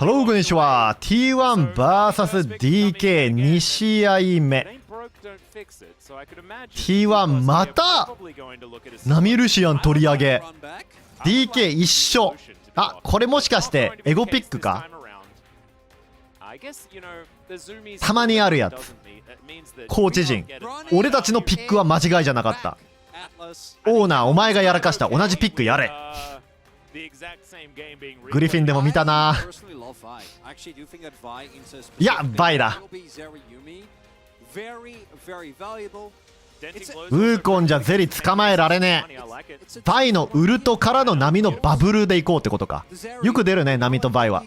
ハローこんにちは。 T1vs.DK2 試合目。 T1 またナミルシアン取り上げ、 DK 一緒。あ、これもしかしてエゴピックか。たまにあるやつ。コーチ陣、俺たちのピックは間違いじゃなかった。オーナーお前がやらかした。同じピックやれ。グリフィンでも見たな。いやバイだ。ウーコンじゃゼリ捕まえられねえ。バイのウルトからの波のバブルでいこうってことか。よく出るね、波とバイは。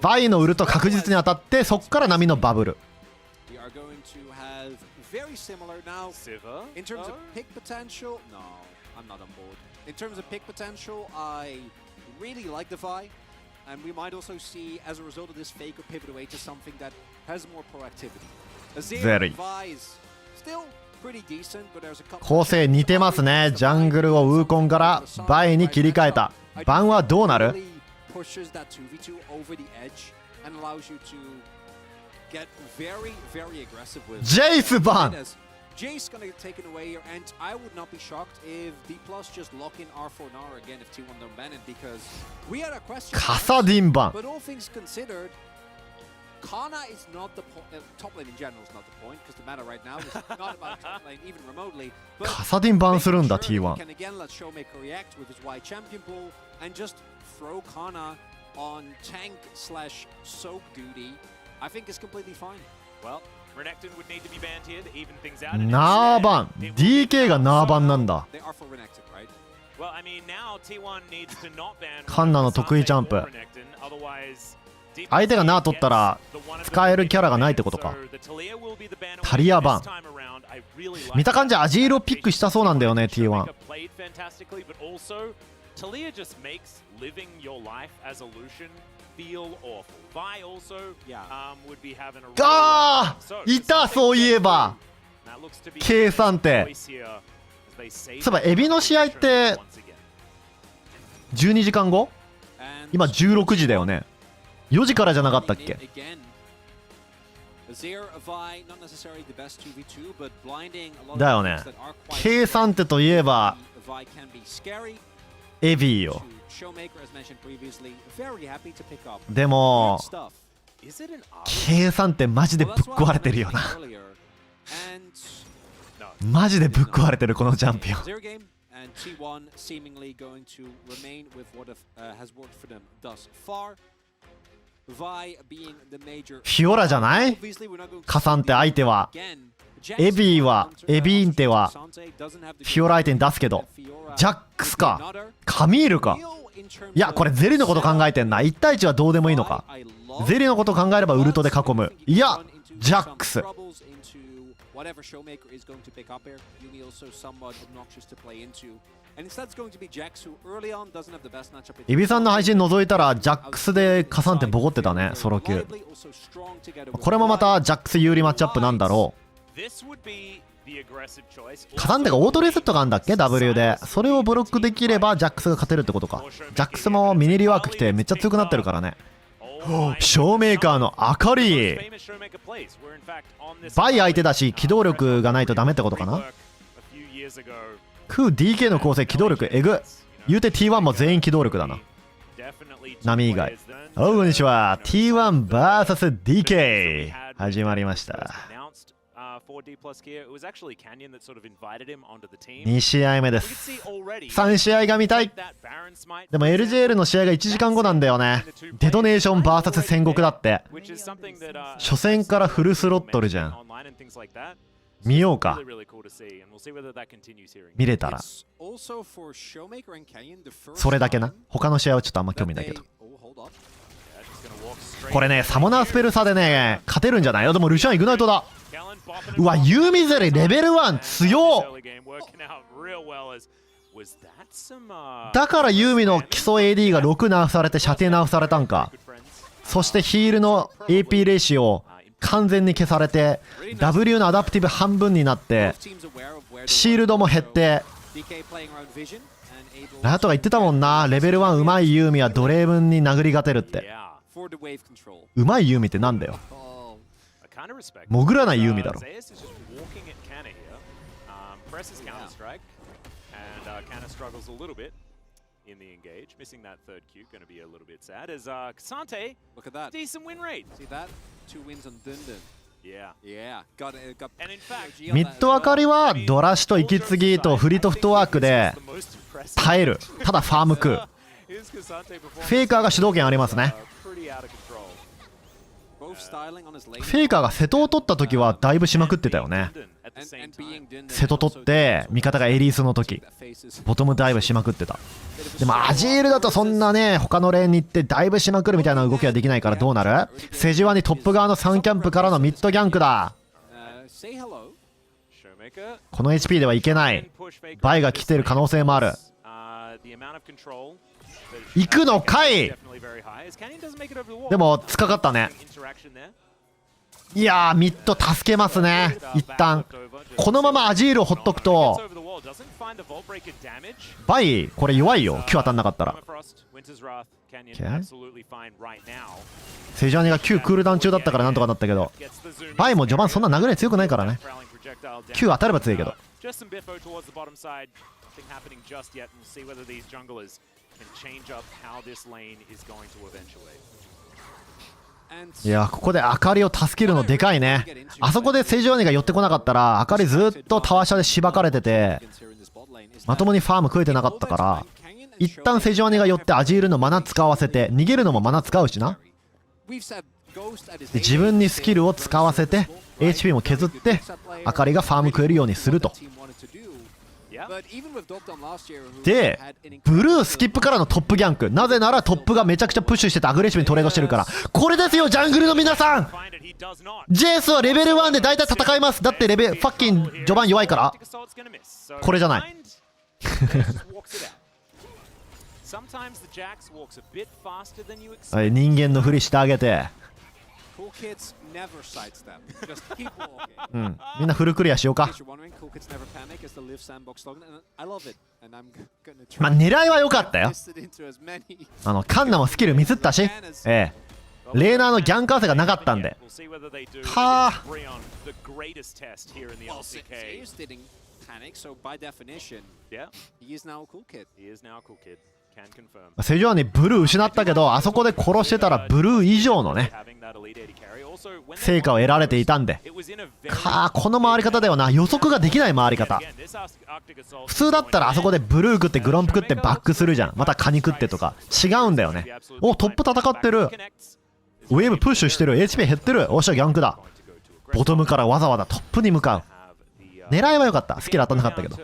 バイのウルト確実に当たって、そっから波のバブル。In terms of pick potential, I really like the Vi, and we might also see, as a result of this fake or pivot away to something that has more proactivity. Azir Vi is still pretty decent, but there's a couple. 構成似てますね。ジャングルをウーコンからバイに切り替えた。バンはどうなる？ pushes that 2v2 over the edge and allows you to get very, very aggressive with. ジェイスバン。Jace gonna get taken away here, and I would not be shocked if D+ just lock in R4 Nara again if T1 don't ban it, because we had a question. カサディンバン。 But all things considered, Kana is not the top lane in general is not the point, because the matter right now is not about top lane even remotely. カサディンバンするんだ T1。 Can again let Showmaker react with his Y champion pool and just throw Kana on tank/soak duty. I think is completely fine. Well.ナーバン DK がナーバンなんだ。カンナの得意ジャンプ。相手がナー取ったら使えるキャラがないってことか。タリアバン。見た感じアジールをピックしたそうなんだよね T1。あーいた、そういえば計算ってそういえばエビの試合って12時間後、今16時だよね。4時からじゃなかったっけ。だよね。計算ってといえばエビーよ。でも計算ってマジでぶっ壊れてるよな。マジでぶっ壊れてるこのチャンピオン。フィオラじゃない？カサンテ相手は。エビーンテはフィオラ相手に出すけど、ジャックスかカミールか。いやこれゼリのこと考えてんな。1対1はどうでもいいのか。ゼリのこと考えればウルトで囲む。いやジャックス。イビさんの配信覗いたらジャックスでカサンテボコってたね、ソロ級。これもまたジャックス有利マッチアップなんだろう。カサンテがオートレセットがあるんだっけ W で。それをブロックできればジャックスが勝てるってことか。ジャックスもミニリワーク来てめっちゃ強くなってるからね。ショーメーカーの明かり。バイ相手だし機動力がないとダメってことかな。クー DK の構成機動力エグ。言うて T1 も全員機動力だな、波以外。こんにちは。 T1vs.DK 始まりました。2試合目です。3試合が見たい。でも LJL の試合が1時間後なんだよね。デトネーション VS 戦国だって。初戦からフルスロットルじゃん。見ようか。見れたらそれだけな。他の試合はちょっとあんま興味ないけど。これねサモナースペル差でね勝てるんじゃないよ。でもルシアンイグナイトだ。うわユーミゼリレベル1強っ。だからユーミの基礎 AD が6ナーフされて射程ナーフされたんか。そしてヒールの AP レシオ完全に消されて W のアダプティブ半分になってシールドも減って。ラヤトが言ってたもんな、レベル1うまいユーミはドレーブンに殴り勝てるって。うまいユーミってなんだよ。潜らないユーミだろ。In the engage, missing that third Q, going to be a little bit sad as Kasante, look at that, decent win rate. See that? 2 wins on Dundun. Yeah. Got And in fact, ミッドあかりはドラシと息継ぎとフリートフットワークで耐える。ただファーム食う。フェイカーが主導権ありますね。フェイカーが瀬戸を取った時はだいぶしまくってたよね。瀬戸取って味方がエリースの時ボトムダイブしまくってた。でもアジールだとそんなね他のレーンに行ってダイブしまくるみたいな動きはできないからどうなる？セジワにトップ側の3キャンプからのミッドギャンクだ。この HP ではいけない。バイが来てる可能性もある。行くのかい。でもつかかったね。いやーミッド助けますね。一旦このままアジールをほっとくとバイこれ弱いよ。Q 当たんなかったら。セジャーニが Q クールダウン中だったからなんとかなったけど、バイも序盤そんな殴り強くないからね。 Q 当たれば強いけど。いやここであかりを助けるのでかいね。あそこでセジョーニが寄ってこなかったらあかりずっとタワーシャでしばかれててまともにファーム食えてなかったから、一旦セジョーニが寄ってアジールのマナ使わせて逃げるのもマナ使うしな。で自分にスキルを使わせて HP も削ってあかりがファーム食えるようにすると。でブルースキップからのトップギャンク。なぜならトップがめちゃくちゃプッシュしててアグレッシブにトレードしてるから。これですよジャングルの皆さん。ジェイスはレベル1で大体戦います。だってファッキン序盤弱いから。これじゃない。はい、人間のふりしてあげて。うん、みんなフルクリアしようか。まあ狙いは良かったよ。カンナもスキルミスったし、レーナーのギャンカーセがなかったんで。はあ。セジョアにブルー失ったけどあそこで殺してたらブルー以上のね成果を得られていたんで、この回り方だよな。予測ができない回り方。普通だったらあそこでブルー食ってグロンプ食ってバックするじゃん。またカニ食ってとか違うんだよね。おトップ戦ってる。ウェーブプッシュしてる。 HP 減ってる。おっしゃギャンクだ。ボトムからわざわざトップに向かう。狙いは良かった。スキル当たんなかったけど。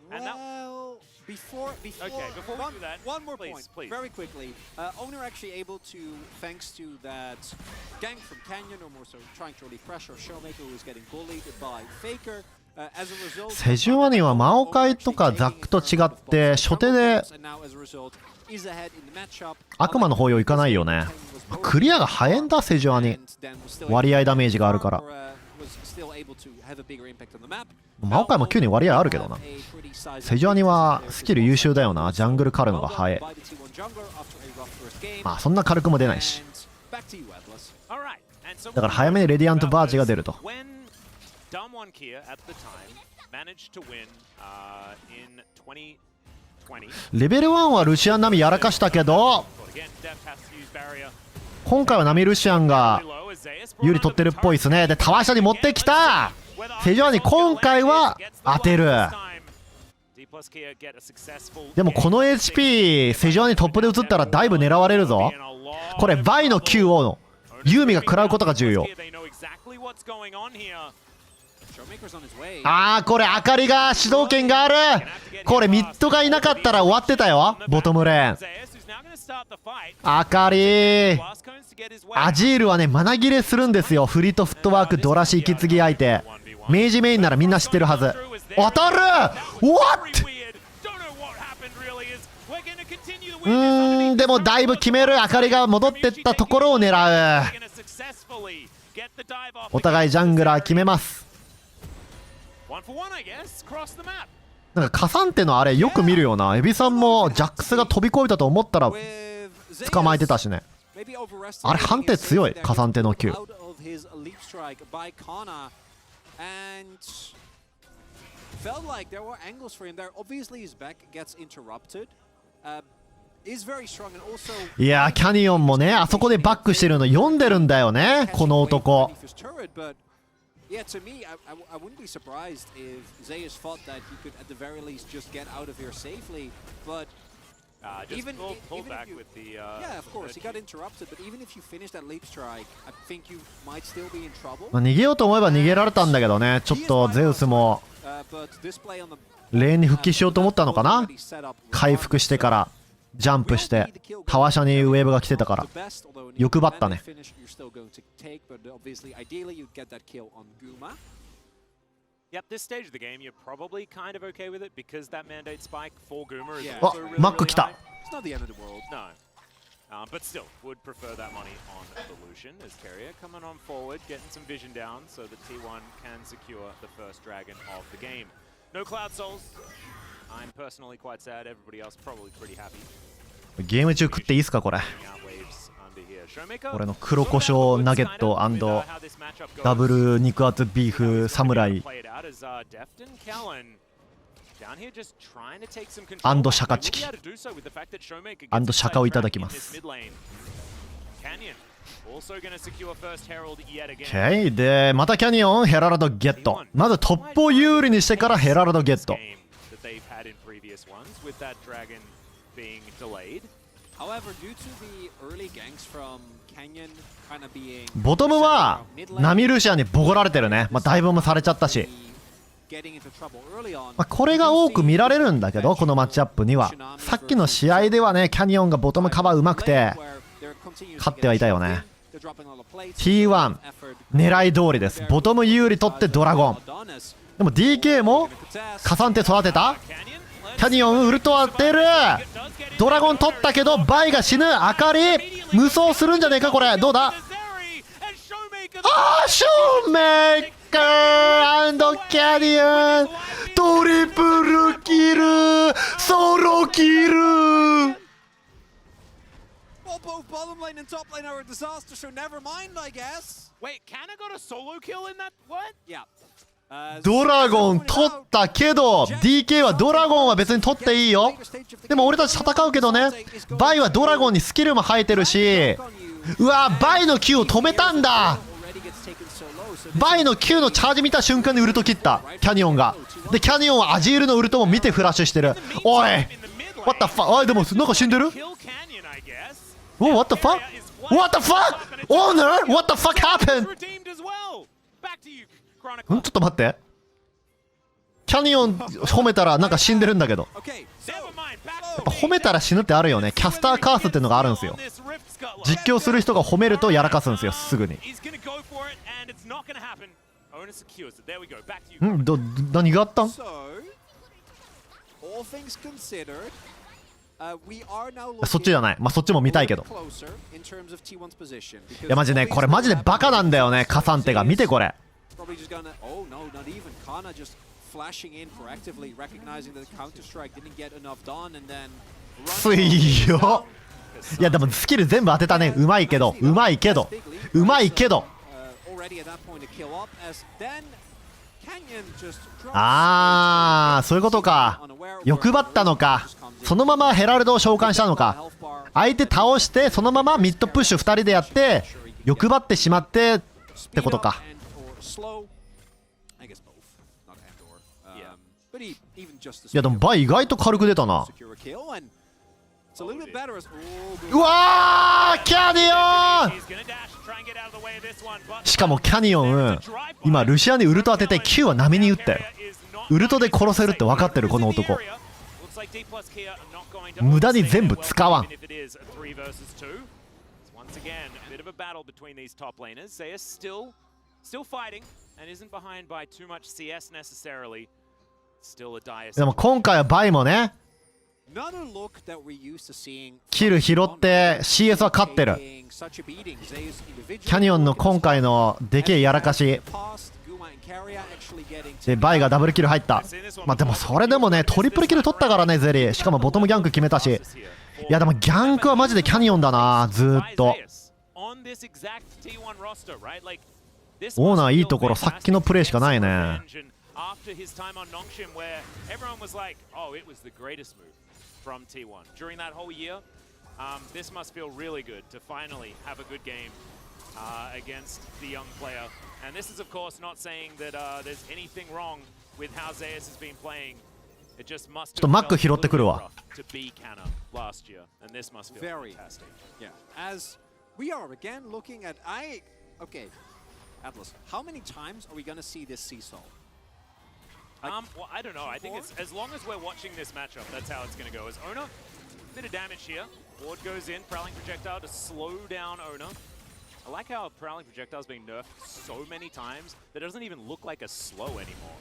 Well, before one more point, very quickly. Owner actually able to, thanks to that gank from Canyon, or more so trying to really pressure Showmaker, who is getting bullied by Faker. セジュアニはマオカイとかザックと違って初手で悪魔の抱擁いかないよね。クリアが早いんだセジュアニ。割合ダメージがあるから。マオカイも9に割合あるけどな。セジュアニはスキル優秀だよな。ジャングル狩るのが早い。まあそんな軽くも出ないし。だから早めにレディアントバージが出ると。レベル1はルシアン並みやらかしたけど今回はナミルシアンが有利取ってるっぽいですね。でタワー下に持ってきたセジョアに今回は当てる。でもこの HP セジョアにトップで移ったらだいぶ狙われるぞ。これバイの Q をユーミが食らうことが重要。これあかりが主導権がある。これミッドがいなかったら終わってたよボトムレーン。あかりアジールはねマナ切れするんですよ。フリートフットワークドラシ息継ぎ相手明治メインならみんな知ってるはず。当たる。 What？ でもだいぶ決める。あかりが戻ってったところを狙う。お互いジャングラー決めます。なんかカサンテのあれよく見るよな。エビさんもジャックスが飛び越えたと思ったら捕まえてたしね。あれ判定強い、カサンテの Q。いやー、キャニオンもね、あそこでバックしてるの読んでるんだよね、この男。Yeah, to me, I wouldn't be surprised if Zeus thought that he could, at the very least, just get out of here safely. But even pull back with the yeah, of course, he got interrupted. But even if you finish that leap strike, I think you might still be in trouble. 逃げようと思えば逃げられたんだけどね、ちょっとゼウスもレーンに復帰しようと思ったのかな。回復してからジャンプしてタワシャにウェーブが来てたから欲張ったね。Yep, this stage of the game, you're probably kind of okay with it because that mandate spike for Guma is あ、マック来た。 It's not the end of the world. No. But still, would prefer that money on the Lucian as Carrier coming on forward, getting some vision down so that T1 can secure the first dragon of the game. No Cloud Souls. I'm personally quite sad. Everybody else probably pretty happy. ゲーム中食っていいっすかこれ。俺の黒胡椒ナゲット&ダブル肉厚ビーフサムライ&シャカチキ&シャカをいただきます。OK でまたキャニオンヘラルドゲット。まずトップを有利にしてからヘラルドゲット。ボトムはナミルシアにボコられてるね。だいぶもされちゃったし、これが多く見られるんだけど、このマッチアップにはさっきの試合ではね、キャニオンがボトムカバーうまくて勝ってはいたよね。 T1 狙い通りです。ボトム有利取ってドラゴン。でも DK もカサンテ育てた。キャニオンウルト当てる。ドラゴン取ったけどバイが死ぬ。あかり無双するんじゃねえかこれ。どうだ。あー、ショーメーカー&キャニオントリプルキルソロキル。 Both bottom lane and top lane are a disaster, so never mind, I guess. Wait, Kana got a solo kill in that? What? Yeah. ドラゴン取ったけど DK はドラゴンは別に取っていいよ。でも俺たち戦うけどね。バイはドラゴンにスキルも生えてるし、うわバイの Q を止めたんだ。バイの Q のチャージ見た瞬間にウルト切ったキャニオンが。でキャニオンはアジールのウルトも見てフラッシュしてる。おい What the fuck。 おいでもなんか死んでる。お What the fuck What the fuck Owner What the fuck happened。 ちょっと待って、キャニオン褒めたらなんか死んでるんだけど、やっぱ褒めたら死ぬってあるよね。キャスターカースっていうのがあるんですよ。実況する人が褒めるとやらかすんですよ、すぐに。何があったん。そっちじゃない。そっちも見たいけど。いやマジね、これマジでバカなんだよね、カサンテが。見てこれ。強っ。いやでもスキル全部当てたね。うまいけどうまいけどうまいけど。あー、そういうことか。欲張ったのか。そのままヘラルドを召喚したのか。相手倒してそのままミッドプッシュ2人でやって欲張ってしまってってことか。いやでもバイ意外と軽く出たな。うわーキャニオン。しかもキャニオン今ルシアにウルト当てて Q は波に打ったよ。ウルトで殺せるって分かってるこの男。無駄に全部使わん。でも今回はバイもねキル拾って CS は勝ってる。キャニオンの今回のでけえやらかしでバイがダブルキル入った。まあでもそれでもねトリプルキル取ったからねゼリー。しかもボトムギャンク決めたし。いやでもギャンクはマジでキャニオンだなずーっと。オーナーいいところさっきのプレーしかないね。This must feel really good to finally have a good game against the young player. And this is, of course, not saying that there's anything wrong with how Zeus has been playing. It just must have felt a little rough to be Canna last year, and this must feel fantastic. Yeah, as we are again looking at okay, Atlas, how many times are we gonna see this seesaw? Well, I don't know. I think it's as long as we're watching this matchup, that's how it's gonna go. As Ona, bit of damage here. Ward goes in, Prowling Projectile to slow down Ona. I like how Prowling Projectile is being nerfed so many times that it doesn't even look like a slow anymore.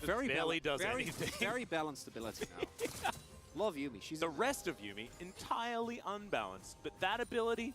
Barely does anything. Very balanced ability now. Yeah. Love Yuumi. She's the rest of Yuumi entirely unbalanced, but that ability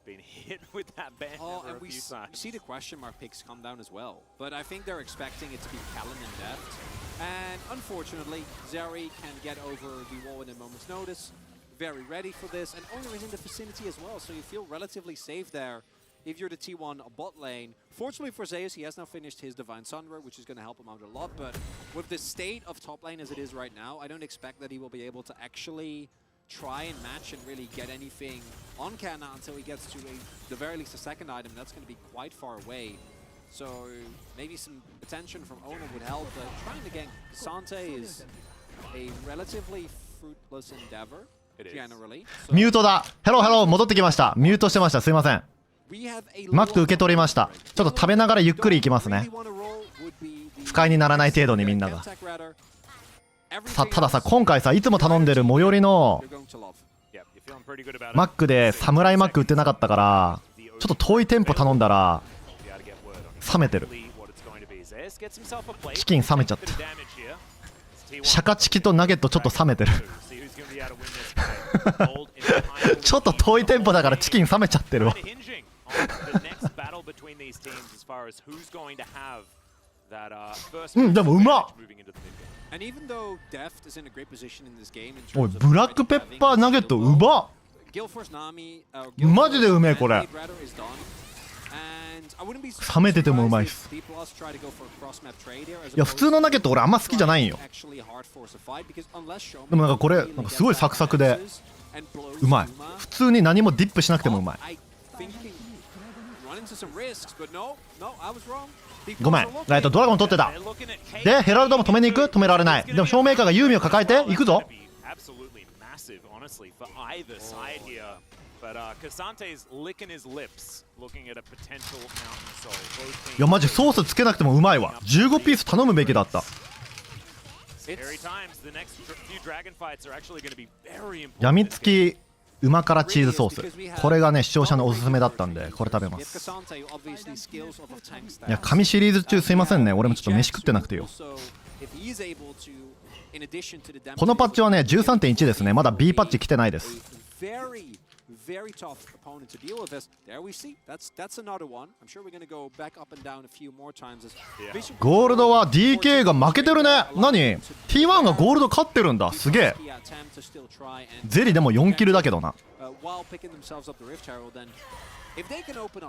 been hit with that banner a few times. We see the question mark picks come down as well, but I think they're expecting it to be Callan and Deft. And unfortunately, Zeri can get over the wall in a moment's notice. Very ready for this, and Owner is in the vicinity as well, so you feel relatively safe there if you're the T1 bot lane. Fortunately for Zeus, he has now finished his Divine Sunray, which is going to help him out a lot, but with the state of top lane as it is right now, I don't expect that he will be able to actually try and match and really get anything on Canna until he gets to the very least a second item. That's going to be quite far away. So maybe some attention from Owner would help, but trying to gank Sante is a relatively fruitless endeavor, generally. ミュートだ。ヘロヘロ戻ってきました。ミュートしてました。すいません。マック受け取りました。ちょっと食べながらゆっくりいきますね。不快にならない程度にみんなが。さたださ今回さいつも頼んでる最寄りのマックでサムライマック売ってなかったからちょっと遠い店舗頼んだら冷めてる。チキン冷めちゃった。シャカチキとナゲットちょっと冷めてるちょっと遠い店舗だからチキン冷めちゃってるわうんでもうまっ。おいブラックペッパーナゲットうまっ。マジでうめえこれ。冷めててもうまいっす。いや普通のナゲット俺あんま好きじゃないんよ。でもなんかこれなんかすごいサクサクでうまい。普通に何もディップしなくてもうまい。ごめんドラゴン取ってた。でヘラルドも止めに行く。止められない。でもショーメーカーがユーミを抱えていくぞ。いやマジソースつけなくてもうまいわ。15ピース頼むべきだった。やみつき旨辛チーズソース、これがね視聴者のおすすめだったんでこれ食べます。いや神シリーズ中すいませんね俺もちょっと飯食ってなくてよ。このパッチはね 13.1 ですね。まだ B パッチ来てないです。Very tough opponent to deal with this. There we see. That's another one. I'm sure we're going to go back up and down a few more times. ゴールドは DK が負けてるね。何 T1 がゴールド勝ってるんだ。すげえ。ゼリでも4キルだけどな。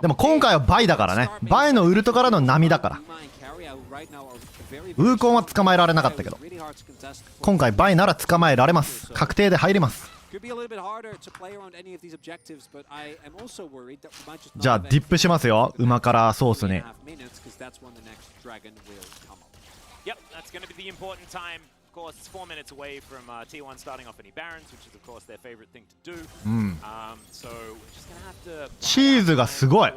でも今回はバイだからね。バイのウルトからの波だから。ウーコンは捕まえられなかったけど今回バイなら捕まえられます。確定で入ります。じゃあディップしますよ旨辛ソースに。チーズがすごい。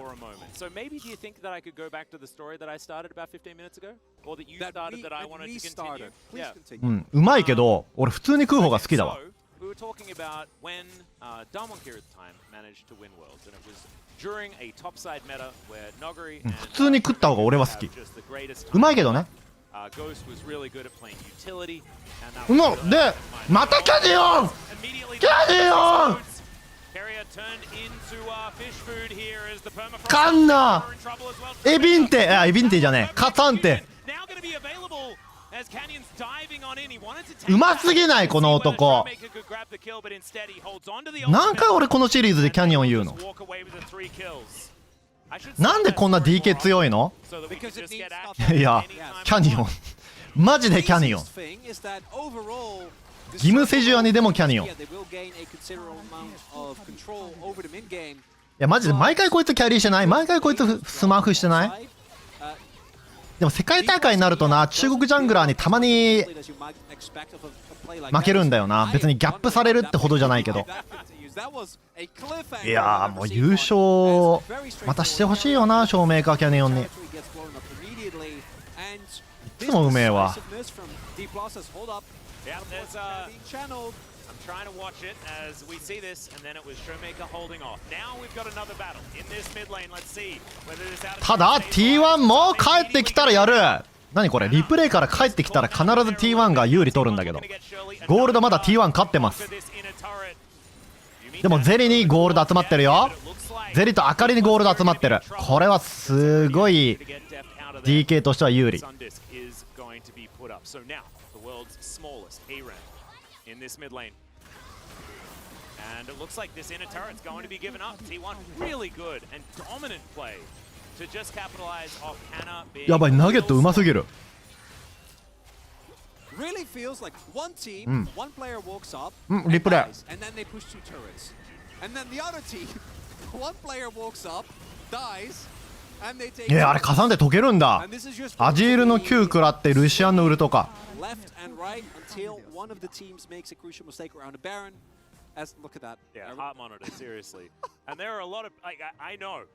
うんうまいけど俺普通に食う方が好きだわ。We were talking about when Dalmonkir at the time managed to win Worlds, and it was during a topside meta where Noguri and 普通に食った方が俺は好き。うまいけどね。Ghost was really good at playing utility. でまたキャディオン。キャディオン。カンナエビンテ、エビンテじゃねえ、カサンテ。うますぎないこの男。何回俺このシリーズでキャニオン言うの。なんでこんな DK 強いの。いやキャニオンマジでキャニオン。ギムセジュアにでもキャニオン。いやマジで毎回こいつキャリーしてない。毎回こいつスマーフしてない。でも世界大会になるとな、中国ジャングラーにたまに負けるんだよな。別にギャップされるってほどじゃないけど。いやーもう優勝またしてほしいよな、ショーメーカーキャニオンに。いつもうめえわ。ただ T1 も帰ってきたらやる。何これ、リプレイから帰ってきたら必ず T1 が有利取るんだけど、ゴールドまだ T1 勝ってます。でもゼリにゴールド集まってるよ。ゼリとアカリにゴールド集まってる。これはすごい DK としては有利。In this mid lane, and it looks like this inner turret's going to be given up. T1 really good and dominant play to just capitalize off Hannah being. やばい、ナゲットうますぎる。Really feels like one team, one player walks up, リプレイ and then they push two turrets, and then the other team, one player walks up, dies. いやあれカサンで解けるんだ。アジールの Q 食らってルシアンのウルトか。Look at that. Yeah, heart monitor, seriously. And there are a lot of, I know,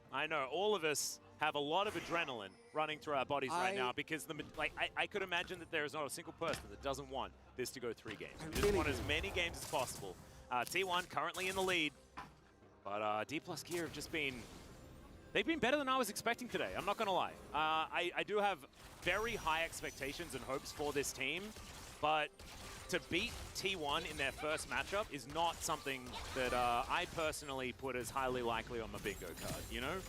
all of us have a lot of adrenaline running through our bodies right now because I could imagine that there is not a single person that doesn't want this to go 3 games. We just want as many games as possible. T1 currently in the lead, but D plus Gear have just been, they've been better than I was expecting today. I'm not gonna lie. I do have very high expectations and hopes for this team, but to beat T1 in their first matchup is not something that I personally put as highly likely on my bingo card, you know?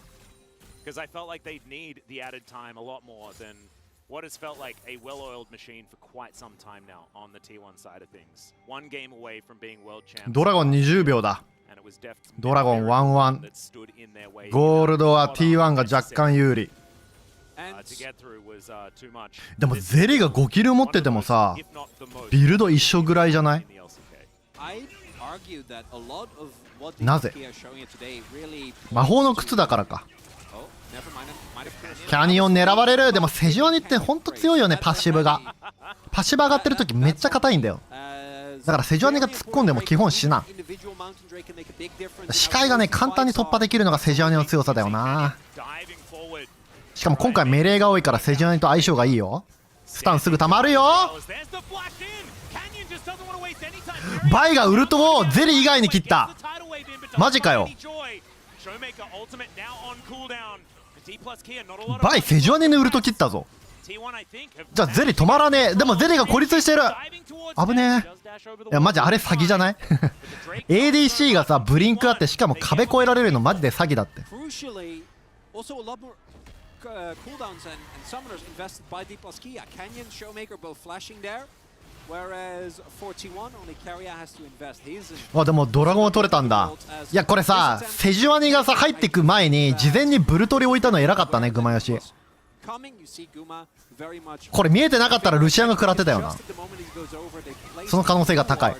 Because I felt like they'd need the added time a lot more than what has felt like a well-oiled machine for quite some time now on the T1 side of things. One game away from being world champions. ドラゴン20秒だ。ドラゴン 1-1。ゴールドは T1 が若干有利。でもゼリが5キル持っててもさ、ビルド一緒ぐらいじゃない？なぜ？魔法の靴だからか。キャニオン狙われる。でもセジワニってほんと強いよね、パッシブが。パッシブ上がってる時めっちゃ硬いんだよ。だからセジワニが突っ込んでも基本死な。視界がね簡単に突破できるのがセジワニの強さだよな。しかも今回メレーが多いからセジワニと相性がいいよ。スタンすぐ溜まるよ。バイがウルトをゼリ以外に切った。マジかよ。バイセジワニにウルト切ったぞ。じゃあゼリ止まらねえ。でもゼリが孤立してる。危ねえ。いやマジあれ詐欺じゃないADC がさブリンクあってしかも壁越えられるのマジで詐欺だって。cooldowns and summoners invested by D plus Kia. Canyon, Showmaker both flashing there. Whereas for T1, only Carrier has to invest. He's in. あでもドラゴンを取れたんだ。いやこれさセジワニがさ入ってく前に事前にブルトリ置いたの偉かったね、グマヨシ。これ見えてなかったらルシアンが食らってたよな。その可能性が高い。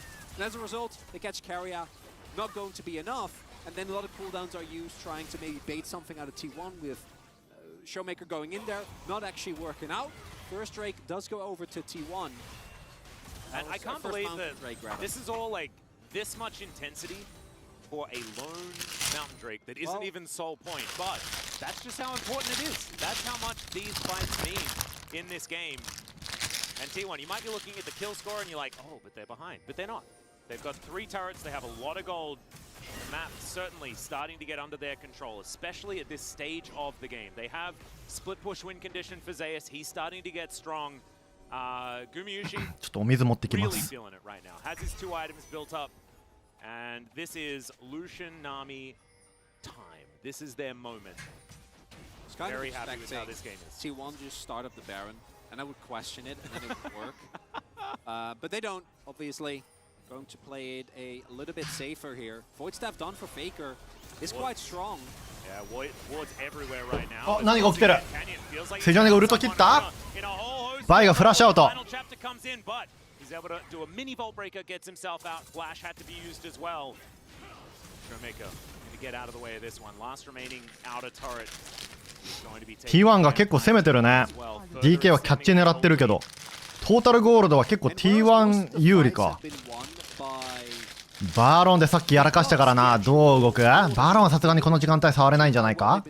Showmaker going in there, not actually working out. First Drake does go over to T1. And I can't believe that this is all like this much intensity for a lone Mountain Drake that isn't even sole point. But that's just how important it is. That's how much these fights mean in this game. And T1, you might be looking at the kill score and you're like, oh, but they're behind. But they're not. They've got 3 turrets, they have a lot of gold. The map certainly starting to get under their control, especially at this stage of the game. They have split push win condition for Zeus. He's starting to get strong. Gumayushi ちょっとお水持ってきま really す。 feeling it right now. Has his 2 items built up. And this is Lucian Nami time. This is their moment. Very happy with how this game is. T1 just start up the Baron, and I would question it, and then it would work. But they don't, obviously. Going to play it a little bit safer here. Void Staff done for Faker is quite strong. Yeah, Ward's everywhere right now. お、何が起きてる。セジョネがウルト切った。バイがフラッシュアウト。He's able to do a mini vault breaker, gets himself out. Flash had to be used as well. Showmaker going to get out of the way of this one. Last remaining outer turret. T1 が結構攻めてるね。DK はキャッチ狙ってるけど、トータルゴールドは結構 T1 有利か。バーロンでさっきやらかしたからな。どう動く？バーロンはさすがにこの時間帯触れないんじゃないか。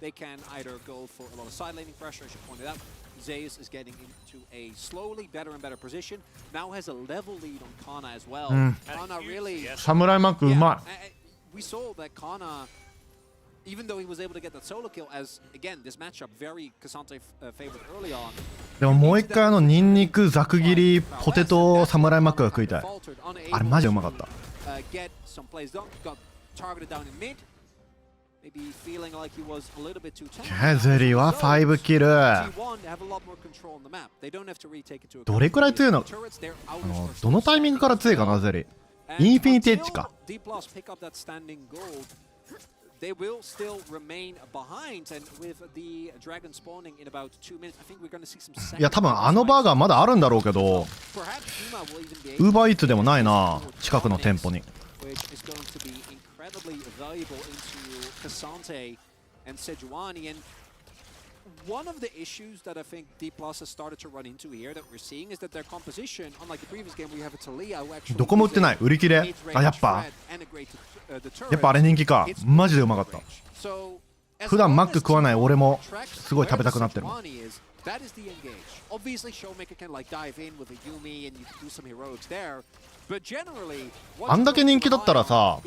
They can either go for a lot of side laning pressure, as you pointed out. Zeus is getting into a slowly better and better position. Now has a level lead on Kana as well. Kana really... サムライマックうまい。We saw that Kana, even though he was able to get that solo kill, as again, this matchup very K'Sante favored early on. でももう一回ニンニク、ザク切り、ポテト、サムライマックが食いたい。あれマジうまかった。Get some plays done, got targeted down in mid. Maybe feeling like he was a little bit too tense. ゼリーは5キル。どれくらい強いの？どのタイミングから強いかな、ゼリー。インフィニティエッジか。They will still remain behind, and with the dragon spawning in about 2 minutes, I think we're going to see some. いや、多分あのバーガーまだあるんだろうけど、ウーバーイーツでもないな、近くの店舗に。Incredibly valuable into K'Sante and Sejuani, and one of the issues that I think D+ has started to run into here that we're seeing is that their composition, unlike the previous game, we have a Taliyah who actually どこも売ってない、売り切れ。あ、やっぱあれ人気か。マジでうまかった。普段マック食わない俺もすごい食べたくなってるもん。That is the engage. Obviously, Showmaker can like dive in with a Yumi and you can do some heroics there. But generally, あんだけ人気だったらさ、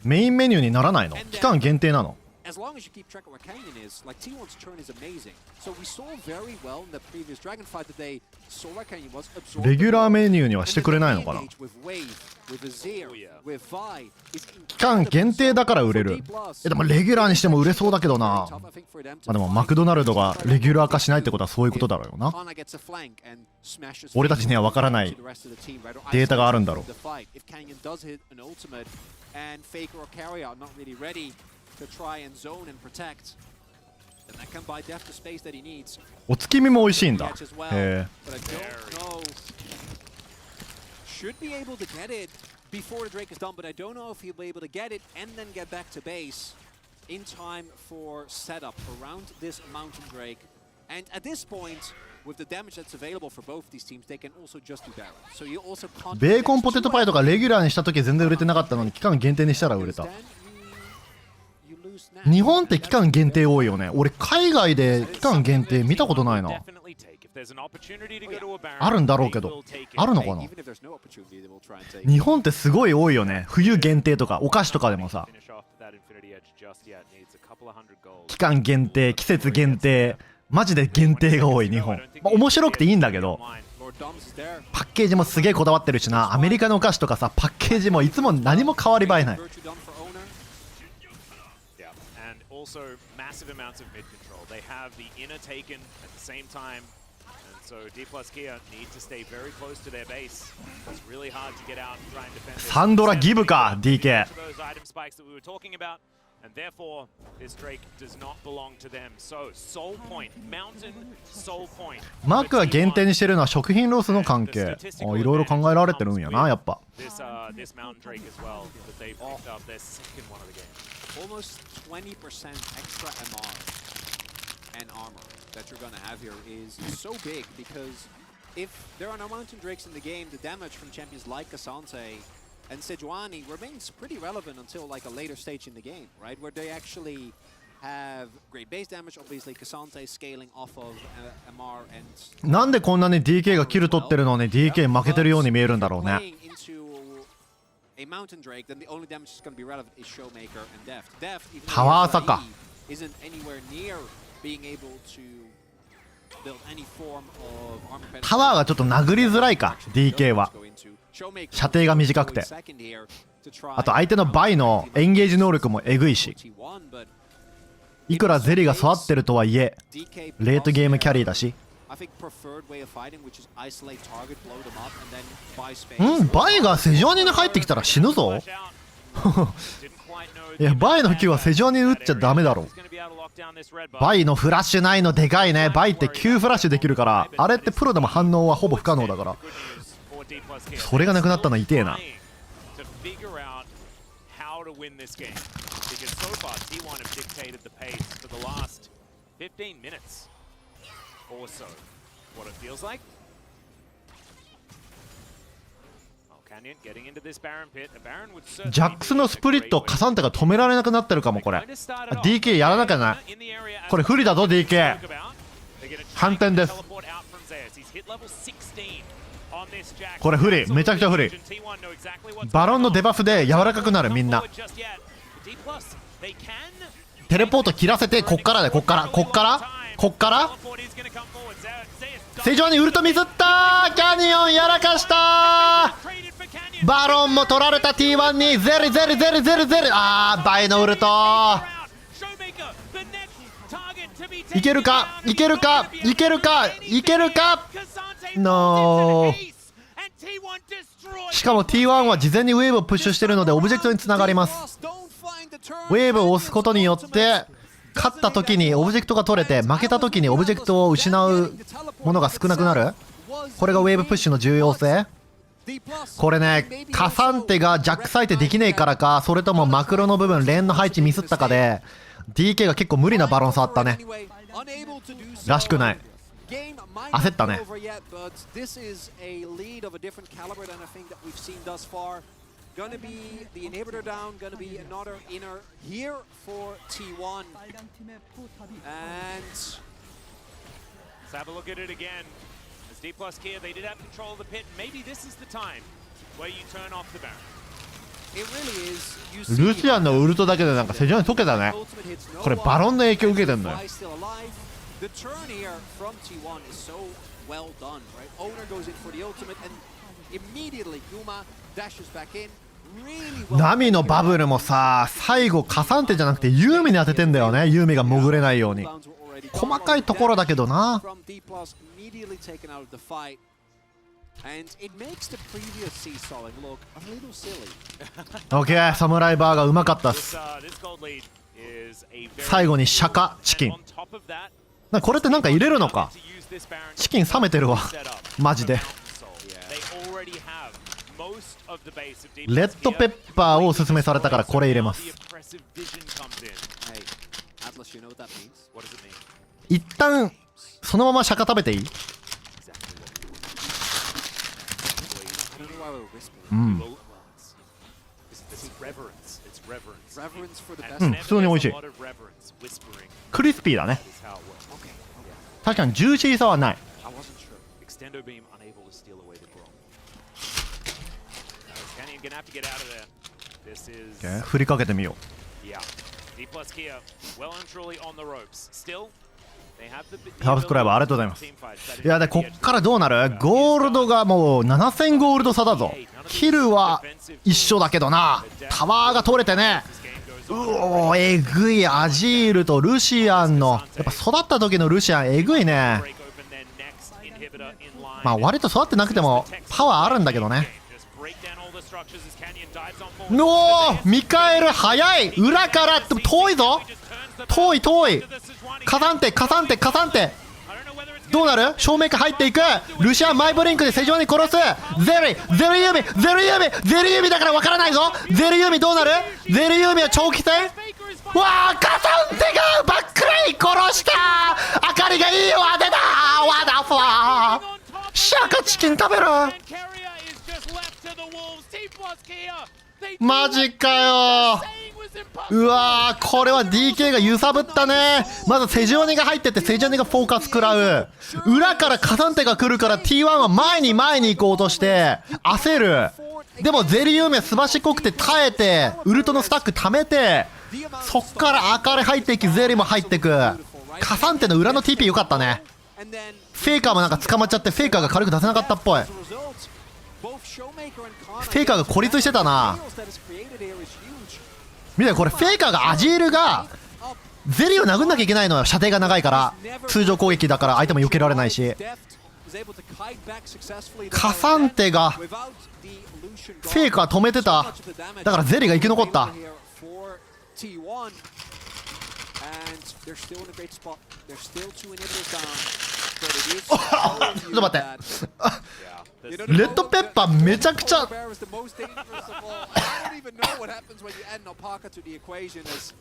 メインメニューにならないの？期間限定なの？As long as you keep track of what Canyon is, like T1's turn is amazing. So we saw very well in the previous Dragon fight that they saw what Canyon was absorbed. レギュラーメニューにはしてくれないのかな？期間限定だから売れる。でもレギュラーにしても売れそうだけどな。でもマクドナルドがレギュラー化しないってことはそういうことだろうよな。俺たちには分からないデータがあるんだろう。To try and zone and protect, and that can buy Deft the space that he needs. お月見も美味しいんだ。へえ。But I don't know. Should be able to get it before the Drake is done, but I don't know if he'll be able to get it and then get back to base in time for setup around this Mountain Drake. And at this point, with the damage that's available for both these teams, they can also just do Baron. So you also can't. ベーコンポテトパイとかレギュラーにした時全然売れてなかったのに期間限定にしたら売れた。日本って期間限定多いよね。俺海外で期間限定見たことないな。あるんだろうけど、あるのかな。日本ってすごい多いよね。冬限定とかお菓子とかでもさ、期間限定、季節限定、マジで限定が多い日本。まあ、面白くていいんだけど、パッケージもすげえこだわってるしな。アメリカのお菓子とかさ、パッケージもいつも何も変わり映えない。Also massive amounts of mid control. They have the inner taken at the same time, and so D+ Kia need to stay very close to their base. It's really hard to get out and try and defend. サンドラギブか DK. Those item spikes that we were talking about, and therefore this Drake does not belong to them. So Soul Point, Mountain Soul Point. マックが限定にしてるのは食品ロスの関係。いろいろ考えられてるんやな、やっぱ。This Mountain Drake as well that they picked up their second one of the game. Almost 20% extra MR and armor that you're going to have here is so big, because if there are no Mountain Drakes in the game, the damage from champions like K'Sante and Sejuani remains pretty relevant until like a later stage in the game, right? Where they actually have great base damage, obviously K'Sante scaling off of MR and... なんでこんなに DK がキル取ってるのに DK 負けてるように見えるんだろうね。A Mountain Drake, then the only damage that's going to be relevant is Showmaker and Deft. Deft, even Tawa Saka isn't anywhere near being able to タワーがちょっと殴りづらいか DK は。射程が短くて、あと相手のバイのエンゲージ能力もえぐいし、いくらゼリが育ってるとはいえレートゲームキャリーだし。バイがセジュアニに入ってきたら死ぬぞいや、バイの Q はセジュアニに打っちゃダメだろ。バイのフラッシュないのでかいね。バイって Q フラッシュできるから、あれってプロでも反応はほぼ不可能だから、それがなくなったのは痛えな。ジャックスのスプリットをカサンテが止められなくなってるかも。これ DK やらなきゃな。これ不利だぞ DK。 反転です。これ不利、めちゃくちゃ不利。バロンのデバフで柔らかくなる。みんなテレポート切らせて、こっからで、こっからセジョアにウルトミスったー。キャニオンやらかしたー。バロンも取られた。 T1 にゼリ。あー、バイのウルトいけるかノー。しかも T1 は事前にウェーブをプッシュしてるのでオブジェクトにつながります。ウェーブを押すことによって勝った時にオブジェクトが取れて、負けた時にオブジェクトを失うものが少なくなる。これがウェーブプッシュの重要性。これね、カサンテがジャック相手できねえからか、それともマクロの部分レーンの配置ミスったかで DK が結構無理なバロン触ったね。らしくない。焦ったね。Gonna be the inhibitor down, gonna be another inner here for T1. And let's have a look at it again. As D plus Kia, they did have control of the pit. Maybe this is the time where you turn off the Baron. It really is. ルシアンのウルトだけでなんかセジョアに溶けたね。これバロンの影響受けてんのよ。The turn here from T1 is so well done, right? Owner goes in for the ultimate and immediately Guma dashes back in. ナミのバブルもさ、最後カサンテじゃなくてユーミに当ててんだよね。ユーミが潜れないように。細かいところだけどな。オッケー、サムライバーがうまかったっす。最後にシャカチキン。これってなんか入れるのか。チキン冷めてるわマジで。レッドペッパーをおすすめされたからこれ入れます。一旦そのままシャカ食べていい？うん、普通に美味しい。クリスピーだね。確かにジューシーさはない。振りかけてみよう。サブスクライバーありがとうございます。いやで、こっからどうなる？ゴールドがもう7000ゴールド差だぞ。キルは一緒だけどな。タワーが取れてね。うおー、えぐい。アジールとルシアンのやっぱ育った時のルシアンえぐいね。まあ割と育ってなくてもパワーあるんだけどね。のー、ミカエル早い。裏からでも遠いぞ。遠い。カサンテどうなる？正面から入っていく。ルシアンマイブリンクでセジョアに殺す。ゼリユミだから分からないぞ。ゼリユミどうなる？ゼリユミは長期戦。わあ、カサンテがバックライン殺した。明かりがいいわ出た。ワダファーシャカチキン食べる。マジかよ。うわー、これは DK が揺さぶったね。まずセジオニが入ってってセジオニがフォーカス食らう。裏からカサンテが来るから T1 は前に行こうとして焦る。でもゼリユーメすばしこくて耐えてウルトのスタック溜めて、そっからアカレ入っていきゼリも入ってく。カサンテの裏の TP よかったね。フェイカーもなんか捕まっちゃってフェイカーが軽く出せなかったっぽい。フェイカーが孤立してたな。見てこれ、フェイカーがアジールがゼリーを殴んなきゃいけないのよ。射程が長いから通常攻撃だから相手も避けられないし、カサンテがフェイカー止めてた。だからゼリーが生き残った。ちょっと待って、レッドペッパーめちゃくちゃ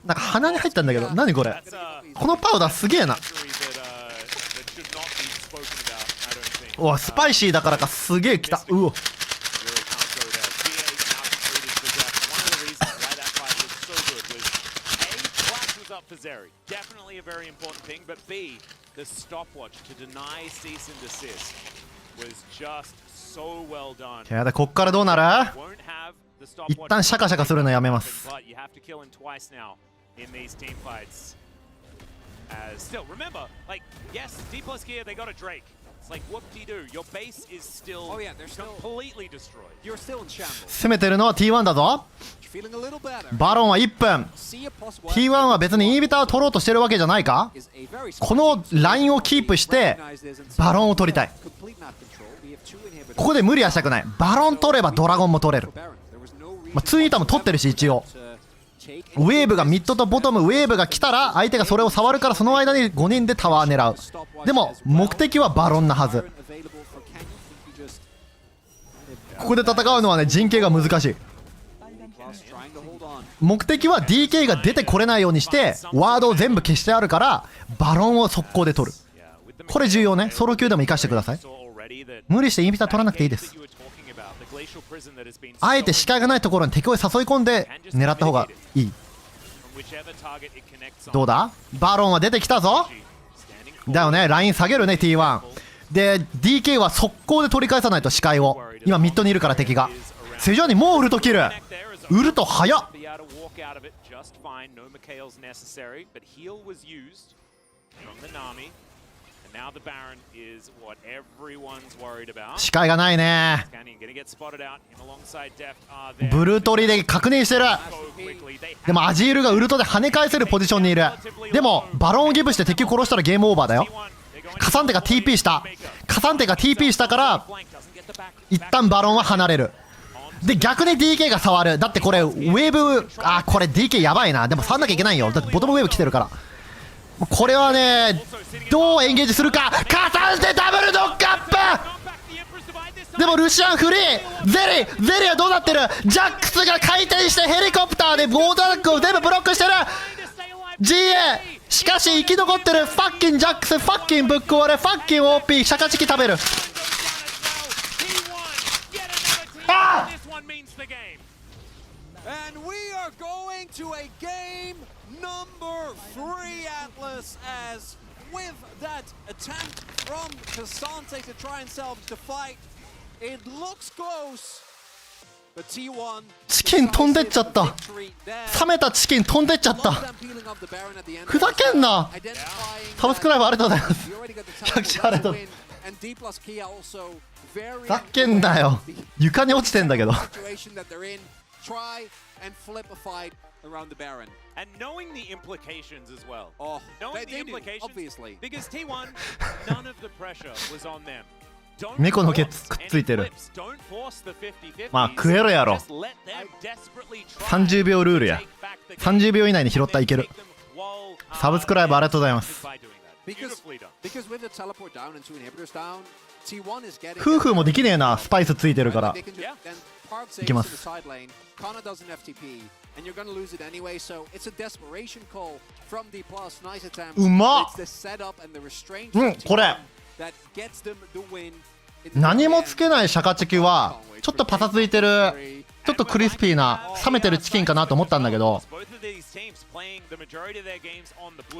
なんか鼻に入ったんだけど、何これ、このパウダーすげえな。おスパイシーだからかすげえきた。うおやだ、こっからどうなる？一旦シャカシャカするのやめます。攻めてるのは T1 だぞ。バロンは1分。 T1 は別にインビターを取ろうとしてるわけじゃないか。このラインをキープしてバロンを取りたい。ここで無理はしたくない。バロン取ればドラゴンも取れる。ツーイーターも取ってるし、一応ウェーブがミッドとボトム、ウェーブが来たら相手がそれを触るから、その間に5人でタワー狙う。でも目的はバロンなはず。ここで戦うのはね、陣形が難しい。目的は DK が出てこれないようにしてワードを全部消してあるからバロンを速攻で取る。これ重要ね。ソロ級でも生かしてください。無理してインビター取らなくていいです。あえて視界がないところに敵を誘い込んで狙った方がいい。どうだ、バロンは出てきたぞ。だよね、ライン下げるね T1 で DK は速攻で取り返さないと視界を。今ミッドにいるから敵が。セジョンにもうウルト切る。ウルト早っ。視界がないね。ブルートリで確認してる。でもアジールがウルトで跳ね返せるポジションにいる。でもバロンをギブして敵を殺したらゲームオーバーだよ。カサンテが TP した。カサンテが TP したから一旦バロンは離れる。で逆に DK が触る。だってこれウェーブ、これ DK やばいな。でも触んなきゃいけないよ。だってボトムウェーブ来てるから。これはね、どうエンゲージするか。カサンテダブルノックアップ。でもルシアンフリー。ゼリーはどうなってる。ジャックスが回転してヘリコプターでゴードアタックを全部ブロックしてる。 GA しかし生き残ってる。ファッキンジャックス、ファッキンブックオレ、ファッキン OP、 シャカチキ食べる。And we are going to a game number 3, Atlas, as with that attempt from Kasante to try and salvage the fight, it looks close. But T1 チキン飛んでっちゃった。冷めたチキン飛んでっちゃった。ふざけんな。サブスクライブありがとうございます。100社ありがとう。ふざけんなよ。床に落ちてんだけど。Try and flip a fight around the Baron. And knowing the implications as well. Oh, knowing the implications, obviously. Because T1, none of the pressure was on them. 猫のケツくっついてる。まあ食えろやろ。30秒ルールや。30秒以内に拾ったらいける。サブスクライブありがとうございます。夫婦もできねえな。スパイスついてるから。いきます。うまっ。これ何もつけないシャカチキはちょっとパサついてる、ちょっとクリスピーな冷めてるチキンかなと思ったんだけど、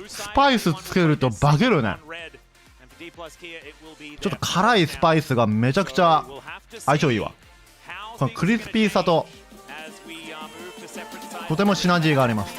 スパイスつけるとバゲるね。ちょっと辛いスパイスがめちゃくちゃ相性いいわ。このクリスピーさととてもシナジーがあります。